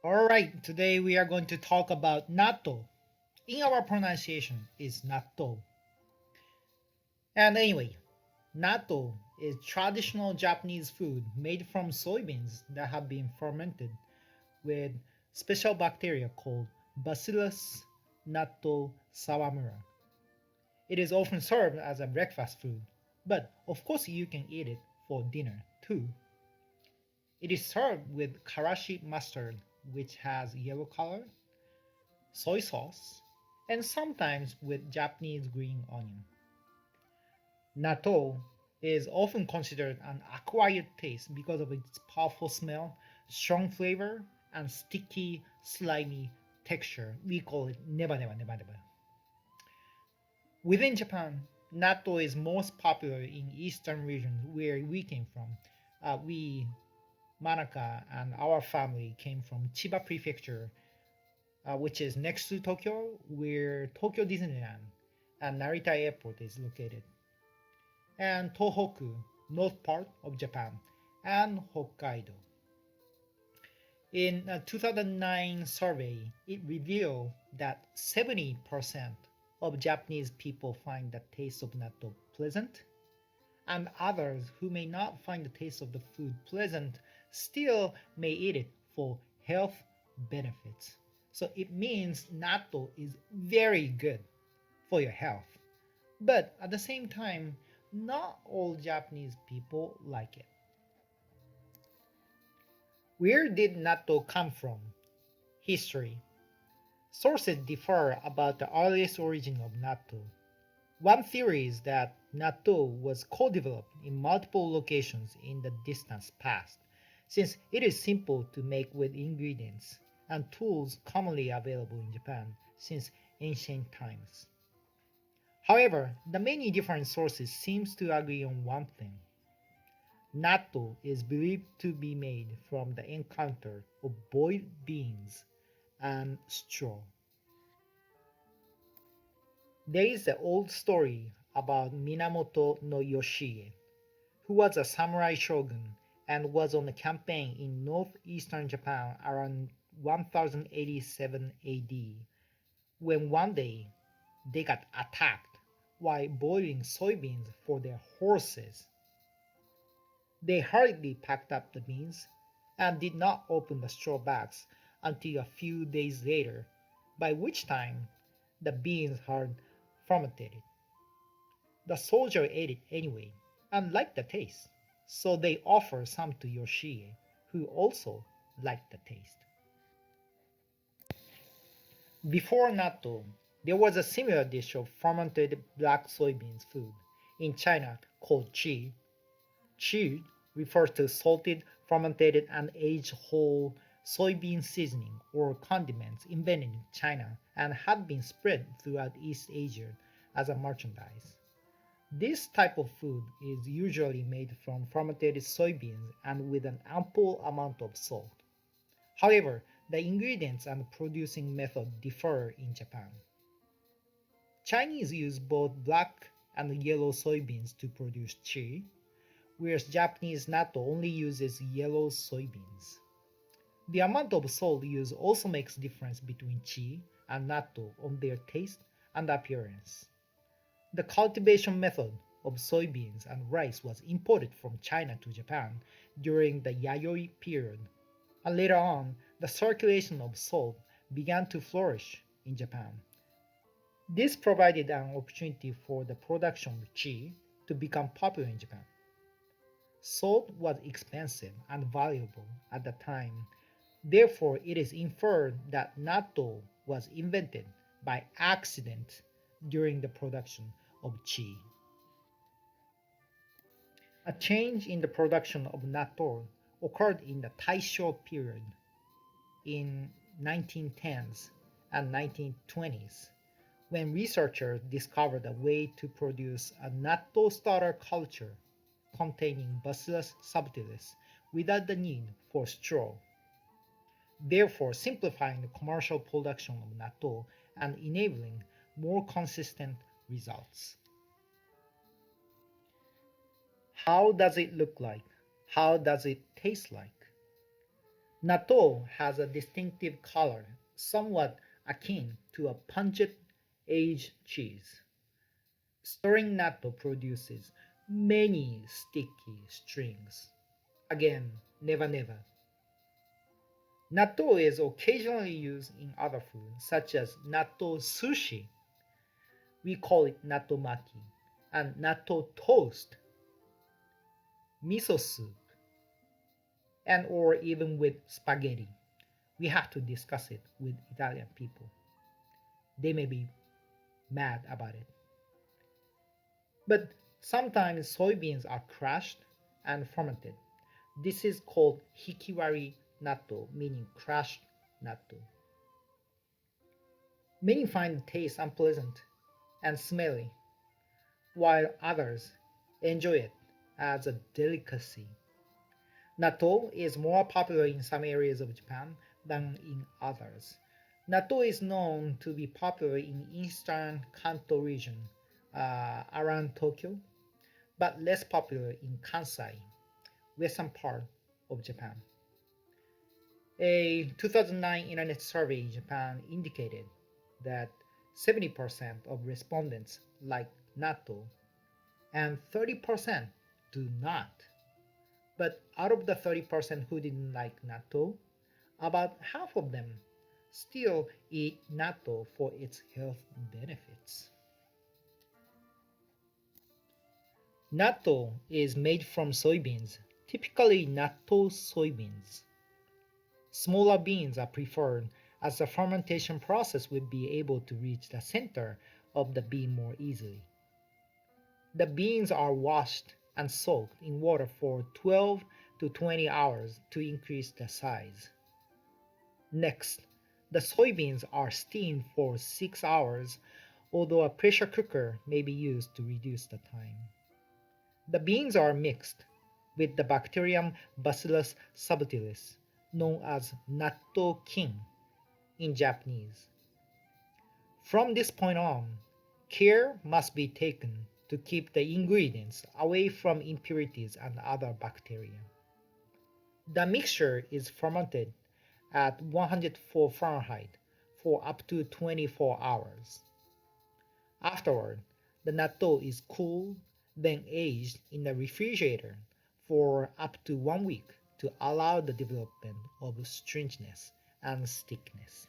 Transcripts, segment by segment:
Alright, today we are going to talk about natto. In our pronunciation is natto. And anyway, natto is traditional Japanese food made from soybeans that have been fermented with special bacteria called Bacillus natto sawamura. It is often served as a breakfast food, but of course you can eat it for dinner too. It is served with Karashi mustard, which has yellow color, soy sauce, and sometimes with Japanese green onion. Natto is often considered an acquired taste because of its powerful smell, strong flavor, and sticky, slimy texture. We call it neba neba neba neba. Within Japan, natto is most popular in eastern regions where we came from. We, Manaka, and our family came from Chiba Prefecture, which is next to Tokyo, where Tokyo Disneyland and Narita Airport is located, and Tohoku, north part of Japan, and Hokkaido. In a 2009 survey, it revealed that 70% of Japanese people find the taste of natto pleasant, and others who may not find the taste of the food pleasant still may eat it for health benefits. So it means natto is very good for your health. But at the same time, not all Japanese people like it. Where did natto come from? History. Sources differ about the earliest origin of natto. One theory is that natto was co-developed in multiple locations in the distant past, since it is simple to make with ingredients and tools commonly available in Japan since ancient times. However, the many different sources seems to agree on one thing. Natto is believed to be made from the encounter of boiled beans and straw. There is an old story about Minamoto no Yoshie, who was a samurai shogun and was on a campaign in northeastern Japan around 1087 AD, when one day they got attacked while boiling soybeans for their horses. They hurriedly packed up the beans and did not open the straw bags until a few days later, by which time the beans had fermented. The soldier ate it anyway and liked the taste, so they offered some to Yoshie, who also liked the taste. Before natto, there was a similar dish of fermented black soybeans food in China called chi. Chi refers to salted, fermented, and aged whole soybean seasoning or condiments invented in China and had been spread throughout East Asia as a merchandise. This type of food is usually made from fermented soybeans and with an ample amount of salt. However, the ingredients and producing method differ in Japan. Chinese use both black and yellow soybeans to produce chi, whereas Japanese natto only uses yellow soybeans. The amount of salt used also makes difference between chi and natto on their taste and appearance. The cultivation method of soybeans and rice was imported from China to Japan during the Yayoi period, and later on, the circulation of salt began to flourish in Japan. This provided an opportunity for the production of chi to become popular in Japan. Salt was expensive and valuable at the time, therefore, it is inferred that natto was invented by accident during the production of chi. A change in the production of natto occurred in the Taisho period in 1910s and 1920s when researchers discovered a way to produce a natto starter culture containing Bacillus subtilis without the need for straw, therefore simplifying the commercial production of natto and enabling more consistent results. How does it look like? How does it taste like? Natto has a distinctive color, somewhat akin to a pungent aged cheese. Storing natto produces many sticky strings. Again, never never. Natto is occasionally used in other foods, such as natto sushi. We call it natto maki, and natto toast, miso soup, and or even with spaghetti. We have to discuss it with Italian people. They may be mad about it. But sometimes soybeans are crushed and fermented. This is called hikiwari natto, meaning crushed natto. Many find the taste unpleasant and smelly, while others enjoy it as a delicacy. Natto is more popular in some areas of Japan than in others. Natto is known to be popular in eastern Kanto region around Tokyo, but less popular in Kansai, western part of Japan. A 2009 internet survey in Japan indicated that 70% of respondents like natto and 30% do not. But out of the 30% who didn't like natto, about half of them still eat natto for its health benefits. Natto is made from soybeans, typically natto soybeans. Smaller beans are preferred as the fermentation process will be able to reach the center of the bean more easily. The beans are washed and soaked in water for 12 to 20 hours to increase the size. Next, the soybeans are steamed for 6 hours, although a pressure cooker may be used to reduce the time. The beans are mixed with the bacterium Bacillus subtilis, known as natto kin in Japanese. From this point on, care must be taken to keep the ingredients away from impurities and other bacteria. The mixture is fermented at 104 Fahrenheit for up to 24 hours. Afterward, the natto is cooled, then aged in the refrigerator for up to 1 week to allow the development of stringiness and thickness.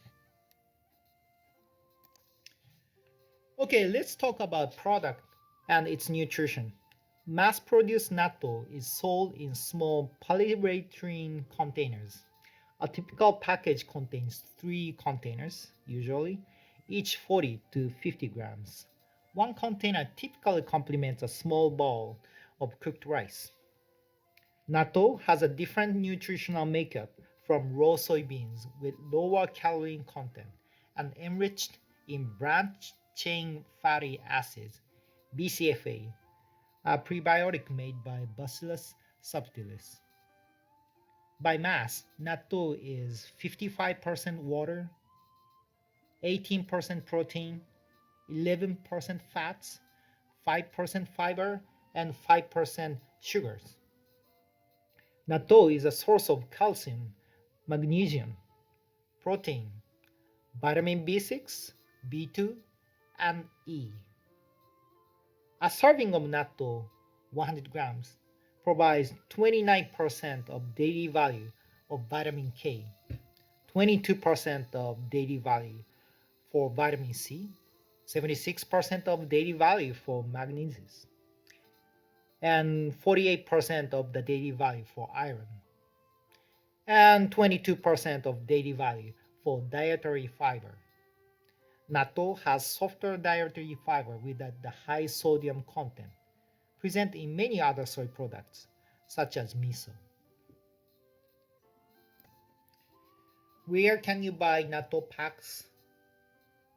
Okay, let's talk about product and its nutrition. Mass-produced natto is sold in small polyurethane containers. A typical package contains 3 containers, usually, each 40 to 50 grams. One container typically complements a small bowl of cooked rice. Natto has a different nutritional makeup from raw soybeans with lower calorie content and enriched in branched chain fatty acids, BCFA, a prebiotic made by Bacillus subtilis. By mass, natto is 55% water, 18% protein, 11% fats, 5% fiber, and 5% sugars. Natto is a source of calcium, magnesium, protein, vitamin B6, B2, and E. A serving of natto, 100 grams, provides 29% of daily value of vitamin K, 22% of daily value for vitamin C, 76% of daily value for magnesium, and 48% of the daily value for iron, and 22% of daily value for dietary fiber. Natto has softer dietary fiber without the high sodium content present in many other soy products, such as miso. Where can you buy natto packs?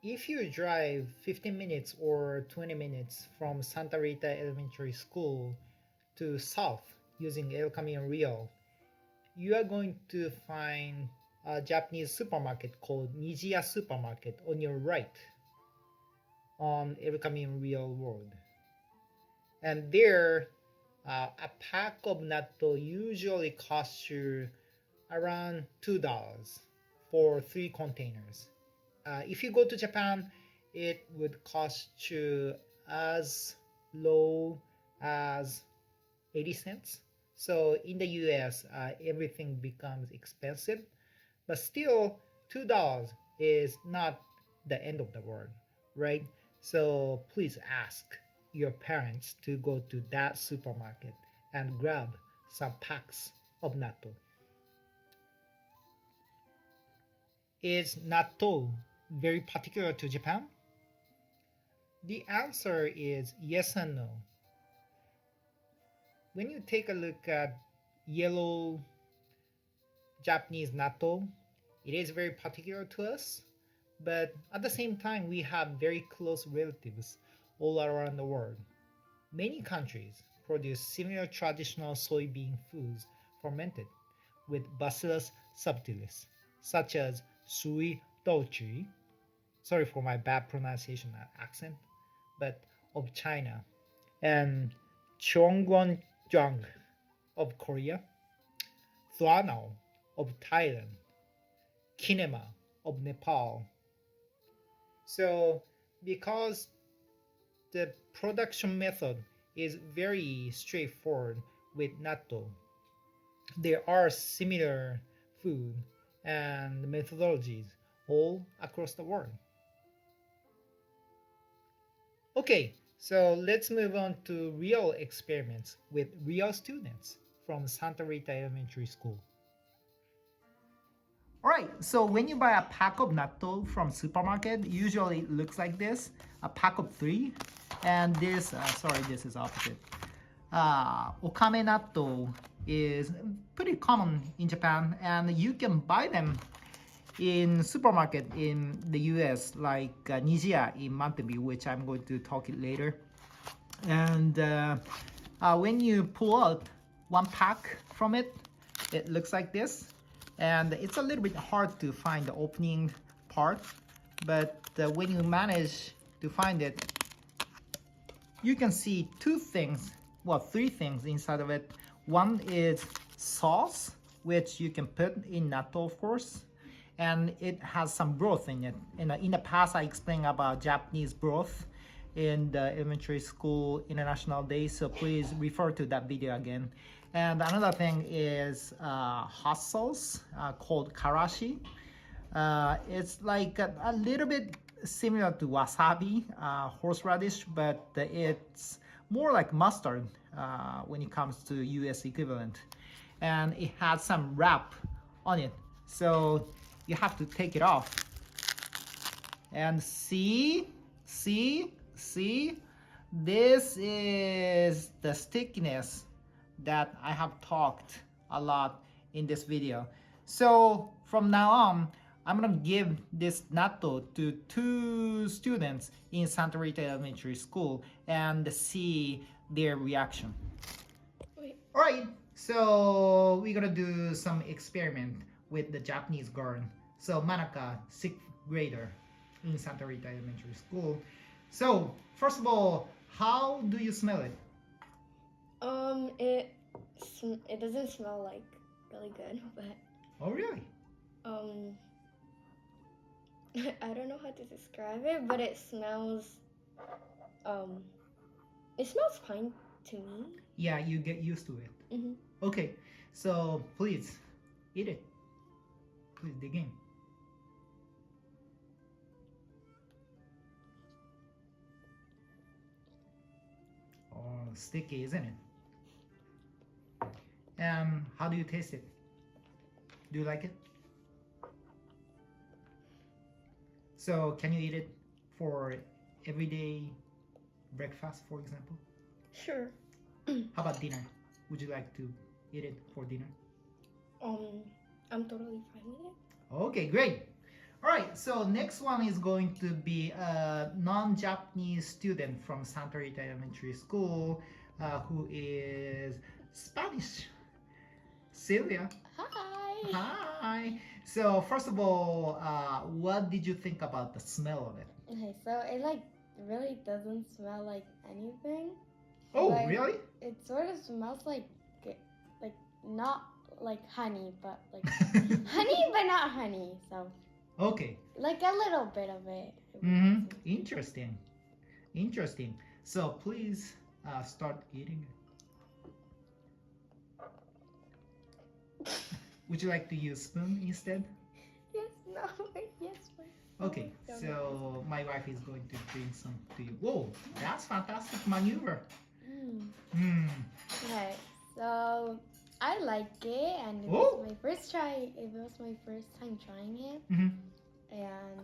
If you drive 15 minutes or 20 minutes from Santa Rita Elementary School to south using El Camion Real, you are going to find a Japanese supermarket called Nijiya Supermarket on your right on El Camion Real Road. And there, a pack of natto usually costs you around $2 for 3 containers. If you go to Japan, it would cost you as low as 80 cents. So in the US, everything becomes expensive, but still $2 is not the end of the world, right? So please ask your parents to go to that supermarket and grab some packs of natto. Is natto very particular to Japan? The answer is yes and no. When you take a look at yellow Japanese natto, it is very particular to us, but at the same time, we have very close relatives all around the world. Many countries produce similar traditional soybean foods fermented with Bacillus subtilis, such as sui douchi, sorry for my bad pronunciation accent, but of China, and cheonggonjang of Korea, Thuanao of Thailand, kinema of Nepal. So, because the production method is very straightforward with natto, there are similar food and methodologies all across the world. Okay, so let's move on to real experiments with real students from Santa Rita Elementary School. Alright, so when you buy a pack of natto from supermarket, usually it looks like this, a pack of 3. And this, sorry, this is opposite. Okame natto is pretty common in Japan, and you can buy them in supermarket in the US, like Nijiya in Mountain View, which I'm going to talk it later. And when you pull out one pack from it, it looks like this. And it's a little bit hard to find the opening part, but when you manage to find it, you can see 2 things, well, 3 things inside of it. One is sauce, which you can put in natto, of course, and it has some broth in it. In the past, I explained about Japanese broth in the elementary school international day, so please refer to that video again. And another thing is hot sauce called Karashi. It's like a little bit similar to wasabi, horseradish, but it's more like mustard when it comes to US equivalent. And it has some wrap on it, so you have to take it off. And see, this is the stickiness that I have talked a lot in this video. So from now on, I'm gonna give this natto to 2 students in Santa Rita Elementary School and see their reaction. Wait. All right, so we're gonna do some experiment with the Japanese girl. So Manaka, 6th grader in Santa Rita Elementary School. So first of all, how do you smell it? It doesn't smell like really good, but Oh really? I don't know how to describe it, but it smells fine to me. Yeah, you get used to it. Mm-hmm. Okay, so please eat it. Please dig in. Oh, sticky, isn't it? And how do you taste it? Do you like it? So can you eat it for everyday breakfast, for example? Sure. How about dinner? Would you like to eat it for dinner? I'm totally fine with it. Okay, great. All right, so next one is going to be a non-Japanese student from Santa Rita Elementary School who is Spanish. Sylvia. Hi. Hi. So first of all, what did you think about the smell of it? Okay, so it really doesn't smell like anything. Oh, really? It sort of smells like not like honey, but like honey, but not honey. So Okay. like a little bit of it. Interesting. Interesting. So please start eating. Would you like to use spoon instead? Yes, no, yes, please. Okay, so my wife is going to bring some to you. Whoa, that's fantastic maneuver. Okay, so I like it, and it Oh. was my first try. It was my first time trying it, and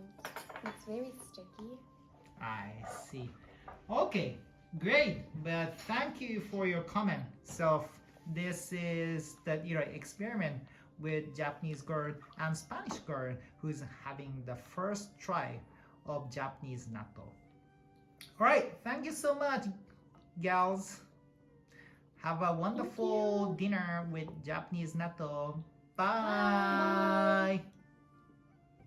it's very sticky. I see. Okay, great. But thank you for your comment. So this is the experiment with Japanese girl and Spanish girl who's having the first try of Japanese natto. All right, thank you so much, gals. Have a wonderful dinner with Japanese natto. Bye.